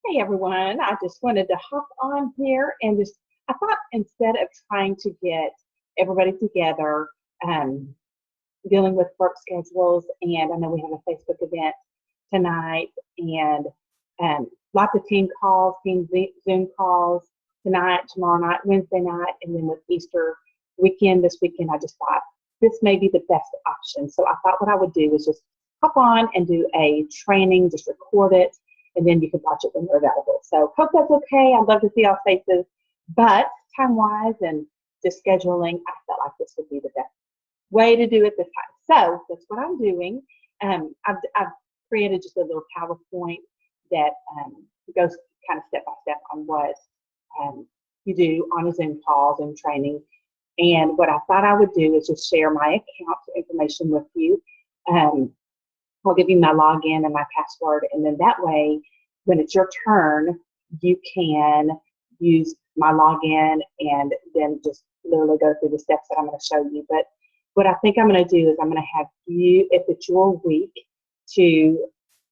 Hey everyone, I just wanted to hop on here and I thought instead of trying to get everybody together, um, dealing with work schedules, and I know we have a Facebook event tonight, and lots of team calls, Zoom calls tonight, tomorrow night, Wednesday night, and then with Easter weekend this weekend, I just thought this may be the best option. So I thought what I would do is just hop on and do a training, just record it, and then you can watch it when you're available. So hope that's okay. I'd love to see y'all faces, but time-wise and just scheduling, I felt like this would be the best way to do it this time. So that's what I'm doing. I've created just a little PowerPoint that goes kind of step by step on what you do on a Zoom call, Zoom training. And what I thought I would do is just share my account information with you. I'll give you my login and my password, and then that way, when it's your turn, you can use my login and then just literally go through the steps that I'm going to show you. But what I think I'm going to do is I'm going to have you, if it's your week, to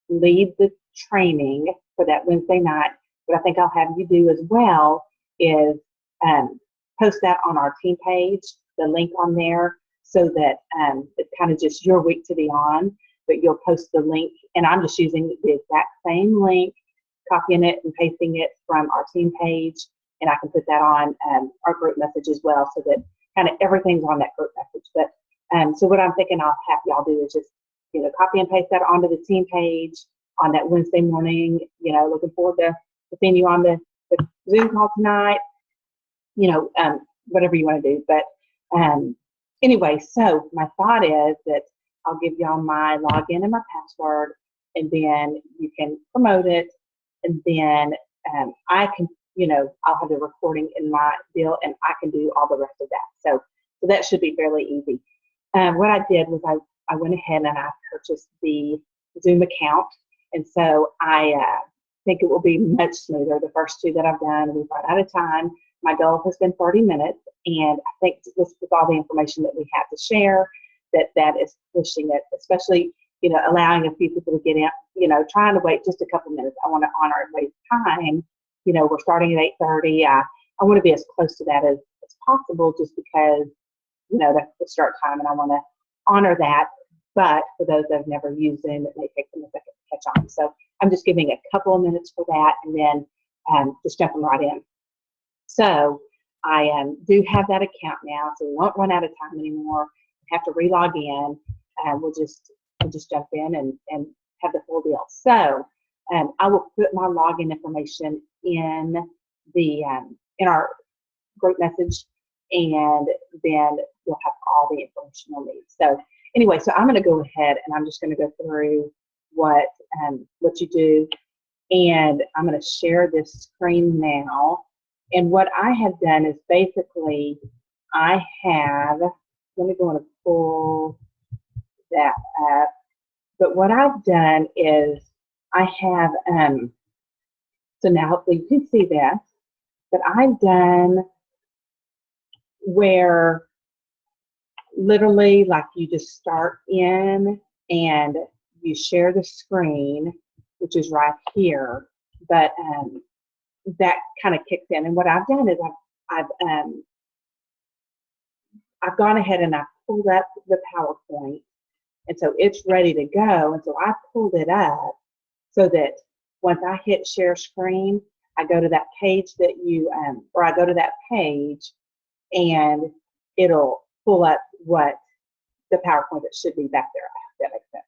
lead the training for that Wednesday night. What I think I'll have you do as well is post that on our team page, the link on there, so that it's kind of just your week to be on, but you'll post the link, and I'm just using the exact same link, copying it and pasting it from our team page, and I can put that on our group message as well, so that kind of everything's on that group message. But so what I'm thinking I'll have y'all do is just copy and paste that onto the team page on that Wednesday morning. Looking forward to seeing you on the Zoom call tonight. Whatever you want to do. But anyway, so my thought is that I'll give y'all my login and my password, and then you can promote it, and then I can, I'll have the recording in my deal, and I can do all the rest of that. So that should be fairly easy. What I did was I went ahead and I purchased the Zoom account, and so I think it will be much smoother. The first two that I've done, we've run out of time. My goal has been 30 minutes, and I think just with all the information that we have to share, that is pushing it, especially, allowing a few people to get in, trying to wait just a couple minutes. I want to honor everybody's time. We're starting at 8:30. I want to be as close to that as possible, just because, that's the start time, and I want to honor that. But for those that have never used Zoom, it may take them a second to catch on. So I'm just giving a couple of minutes for that, and then just jumping right in. So I do have that account now, so we won't run out of time anymore. Have to re-log in, and we'll just jump in and have the full deal. So I will put my login information in the in our group message, and then you'll have all the information you'll need. So anyway, so I'm going to go ahead and I'm just going to go through what you do, and I'm going to share this screen now. And what I have done is basically let me go and pull that up. But what I've done is I have, so now hopefully you can see this, but I've done where literally like you just start in and you share the screen, which is right here, but that kind of kicks in. And what I've done is I've gone ahead and I've pulled up the PowerPoint, and so it's ready to go. And so I pulled it up so that once I hit share screen, I go to that page that I go to that page, and it'll pull up what the PowerPoint that should be back there. I hope that makes sense.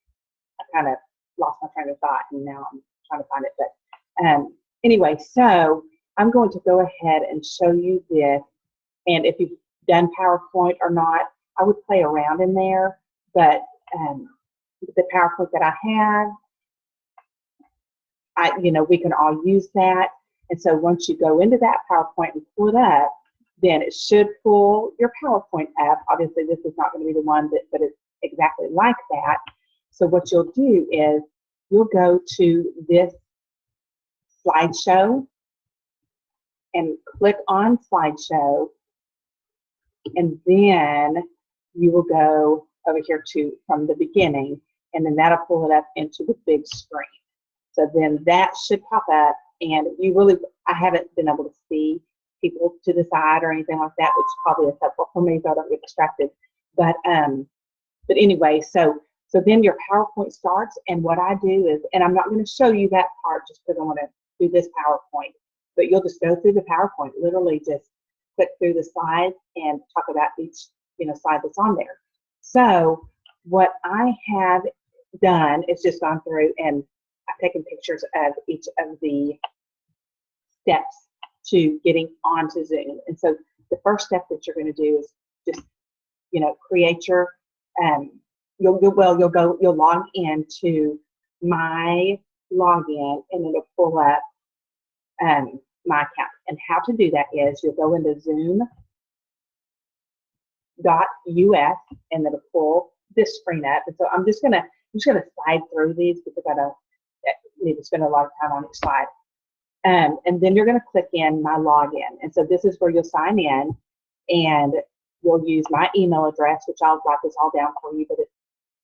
I kind of lost my train of thought, and now I'm trying to find it. But anyway, so I'm going to go ahead and show you this. And if you've done PowerPoint or not, I would play around in there. But the PowerPoint that I have, we can all use that. And so once you go into that PowerPoint and pull it up, then it should pull your PowerPoint up. Obviously, this is not going to be the one but it's exactly like that. So what you'll do is you'll go to this slideshow and click on slideshow, and then you will go over here to from the beginning, and then that'll pull it up into the big screen. So then that should pop up, and I haven't been able to see people to the side or anything like that, which probably is helpful for me so I don't get distracted. But anyway, so then your PowerPoint starts, and what I do is, and I'm not going to show you that part just because I want to do this PowerPoint, but you'll just go through the PowerPoint, literally just click through the slides and talk about each slide that's on there. So what I have done is just gone through and I've taken pictures of each of the steps to getting onto Zoom. And so the first step that you're going to do is just create your you'll log into my login, and it'll pull up my account. And how to do that is you'll go into zoom.us, and it'll pull this screen up. And so I'm just gonna slide through these because I don't need to spend a lot of time on each slide. And then you're gonna click in my login. And so this is where you'll sign in, and you'll use my email address, which I'll write this all down for you, but it's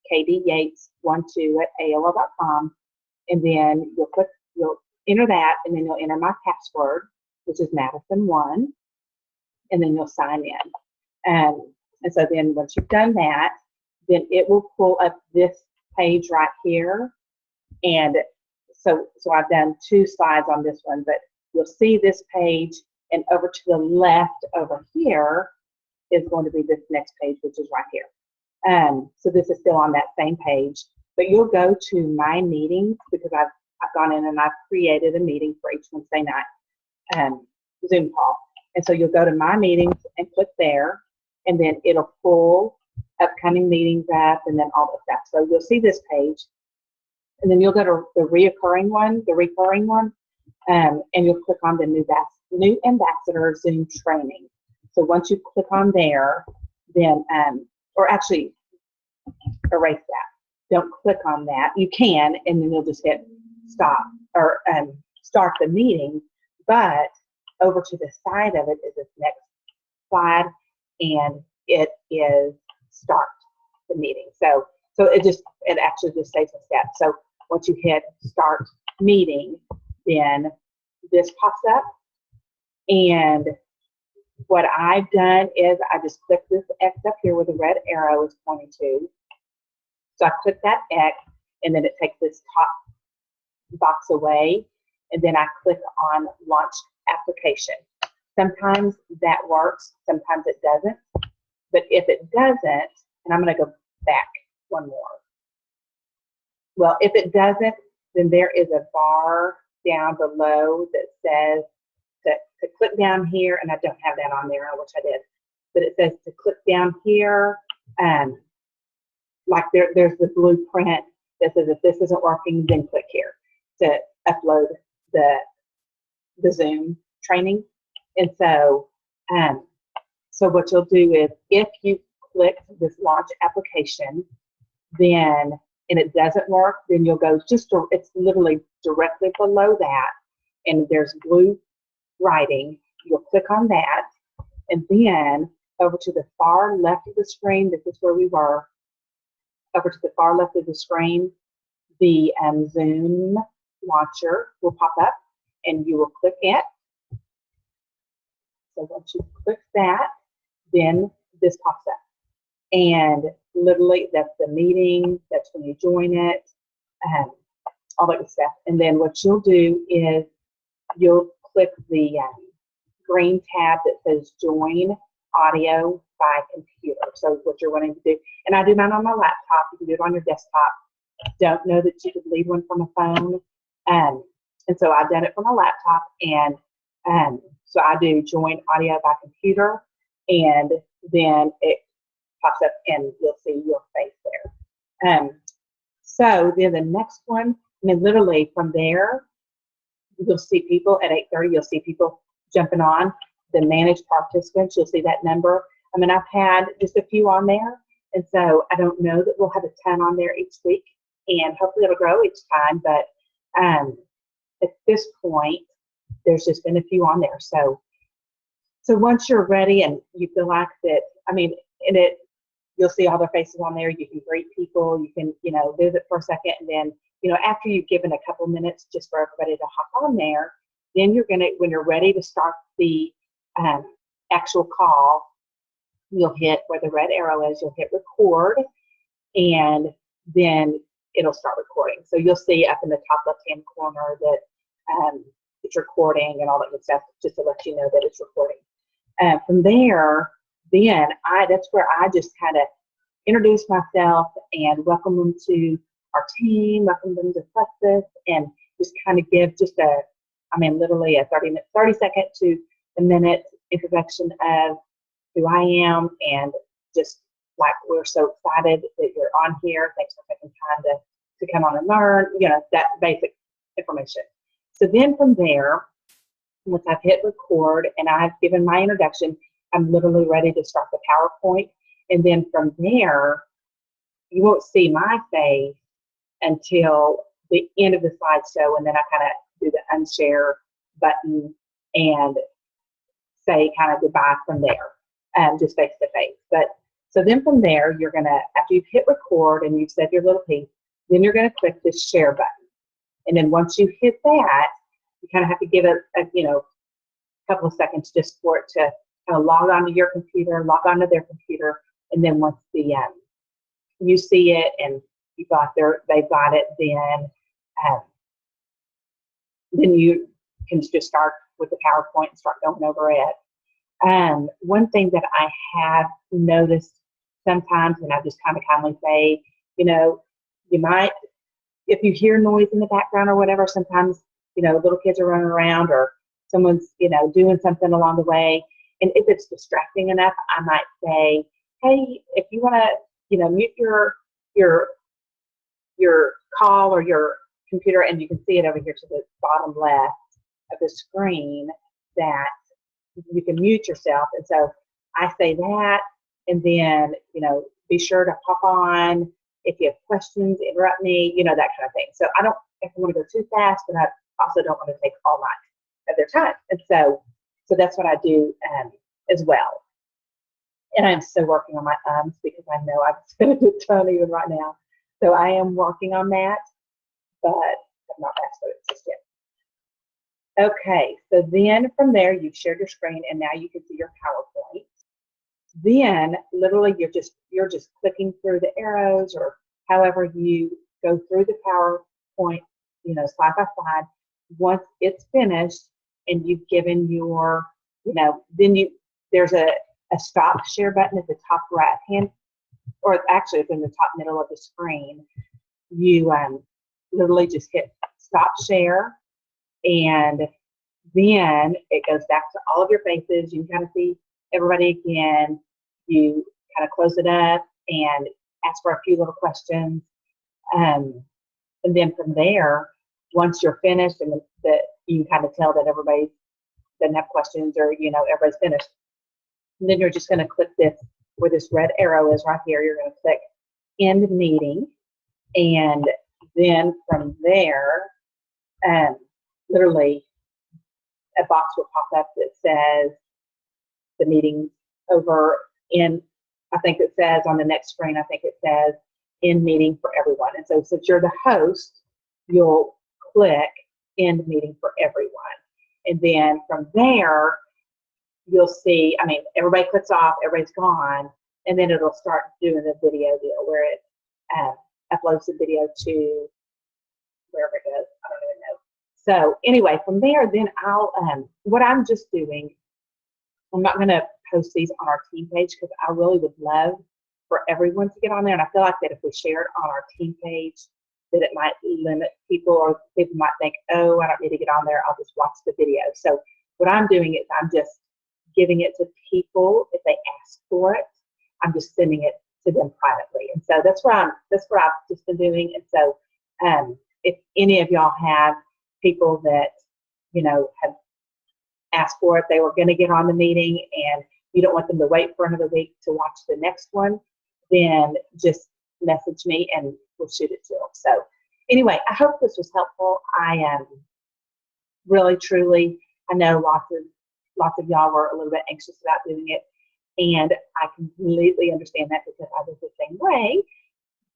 kdyates12@aol.com. And then you'll enter that, and then you'll enter my password, which is Madison1, and then you'll sign in. And so then once you've done that, then it will pull up this page right here. And so I've done 2 slides on this one, but you'll see this page, and over to the left over here is going to be this next page, which is right here. So this is still on that same page, but you'll go to my meetings because I've gone in and I've created a meeting for each Wednesday night Zoom call. And so you'll go to my meetings and click there, and then it'll pull upcoming meetings up and then all the stuff. So you'll see this page, and then you'll go to the recurring one, and you'll click on the new ambassador Zoom training. So once you click on there, then, or actually erase that. Don't click on that. You can, and then you'll just hit stop or start the meeting. But over to the side of it is this next slide, and it is start the meeting. So it actually just saves a step. So once you hit start meeting, then this pops up, and what I've done is I just click this X up here where the red arrow is pointing to. So I click that X, and then it takes this top box away, and then I click on launch application. Sometimes that works, sometimes it doesn't. But if it doesn't, and I'm going to go back one more. Well, if it doesn't, then there is a bar down below that says to click down here, and I don't have that on there, I wish I did, but it says to click down here, like there's the blueprint that says if this isn't working, then click here to upload the Zoom training. And so so what you'll do is if you click this launch application, then and it doesn't work, then you'll go it's literally directly below that, and there's blue writing. You'll click on that, and then over to the far left of the screen, this is where we were, over to the far left of the screen, the Zoom launcher will pop up, and you will click it. So once you click that, then this pops up, and literally that's the meeting, that's when you join it, all that good stuff. And then what you'll do is you'll click the green tab that says join audio by computer. So what you're wanting to do, and I do mine on my laptop, you can do it on your desktop. Don't know that you could leave one from a phone. And so I've done it from a laptop, and so I do join audio by computer, and then it pops up and you'll see your face there. So then the next one, I mean, literally from there, you'll see people at 8:30, you'll see people jumping on. The managed participants, you'll see that number. I mean, I've had just a few on there, and so I don't know that we'll have a ton on there each week, and hopefully it'll grow each time, but at this point, there's just been a few on there. So once you're ready and you feel like that, I mean, you'll see all their faces on there. You can greet people, you can, visit for a second, and then, after you've given a couple minutes just for everybody to hop on there, then you're going to, when you're ready to start the actual call, you'll hit where the red arrow is, you'll hit record, and then it'll start recording. So you'll see up in the top left-hand corner that it's recording and all that good stuff, just to let you know that it's recording. From there, then that's where I just kind of introduce myself and welcome them to our team, welcome them to Plexus, and just kind of give just literally a 30-second to a minute introduction of who I am, and just like, we're so excited that you're on here. Thanks for taking time to come on and learn, that basic information. So then from there, once I've hit record and I've given my introduction, I'm literally ready to start the PowerPoint. And then from there, you won't see my face until the end of the slideshow, and then I kind of do the unshare button and say kind of goodbye from there, just face to face. But so then from there, you're gonna, after you've hit record and you've said your little piece, then you're gonna click this share button. And then once you hit that, you kind of have to give it a couple of seconds just for it to kind of log onto your computer, log onto their computer, and then once the you see it and they've got it, then you can just start with the PowerPoint and start going over it. One thing that I have noticed sometimes, and I just kind of kindly say, you might, if you hear noise in the background or whatever, sometimes, little kids are running around or someone's, doing something along the way. And if it's distracting enough, I might say, hey, if you want to, mute your call or your computer, and you can see it over here to the bottom left of the screen, that you can mute yourself. And so I say that, and then, be sure to hop on. If you have questions, interrupt me, that kind of thing. So I don't want to go too fast, but I also don't want to take all night of their time. And so that's what I do as well. And I'm still working on my ums, because I know I've spent a ton even right now. So I am working on that, but I'm not mastered it just yet. Okay, so then from there, you've shared your screen, and now you can see your PowerPoint. Then literally you're just clicking through the arrows, or however you go through the PowerPoint, slide by slide. Once it's finished and you've given your, then there's a stop share button at the top right hand, or actually it's in the top middle of the screen. You literally just hit stop share, and then it goes back to all of your faces. You can kind of see everybody again. You kind of close it up and ask for a few little questions. And then from there, once you're finished and that you can kind of tell that everybody doesn't have questions, or, everybody's finished, and then you're just going to click this, where this red arrow is right here. You're going to click end meeting. And then from there, literally a box will pop up that says the meeting's over. I think it says on the next screen, I think it says end meeting for everyone. And so since you're the host, you'll click end meeting for everyone. And then from there, you'll see, everybody clicks off, everybody's gone, and then it'll start doing the video deal, where it uploads the video to wherever it goes. I don't even know. So anyway, from there, then I'll, what I'm just doing, I'm not going to post these on our team page, because I really would love for everyone to get on there. And I feel like that if we share it on our team page, that it might limit people, or people might think, oh, I don't need to get on there, I'll just watch the video. So what I'm doing is I'm just giving it to people if they ask for it. I'm just sending it to them privately. And so that's what I've just been doing. And so if any of y'all have people that, have asked for it, they were going to get on the meeting, and you don't want them to wait for another week to watch the next one, then just message me and we'll shoot it to them. So anyway, I hope this was helpful. I am really, truly, I know lots of y'all were a little bit anxious about doing it, and I completely understand that, because I was the same way.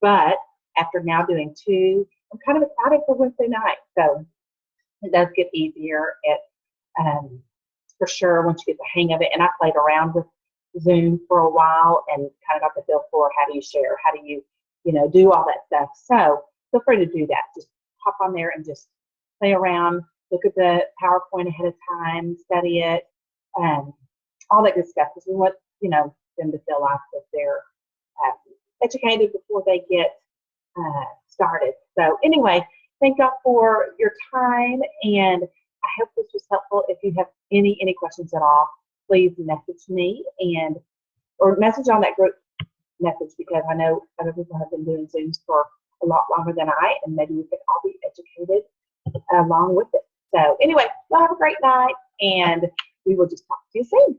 But after now doing two, I'm kind of excited for Wednesday night. So it does get easier. for sure once you get the hang of it. And I played around with Zoom for a while and kind of got the feel for how do you share, how do you, do all that stuff. So feel free to do that. Just hop on there and just play around, look at the PowerPoint ahead of time, study it, all that good stuff, because we want, them to feel like that they're educated before they get started. So anyway, thank y'all for your time, and I hope this was helpful. If you have any questions at all, please message me or message on that group message, because I know other people have been doing Zooms for a lot longer than I, and maybe we could all be educated along with it. So anyway, y'all have a great night, and we will just talk to you soon.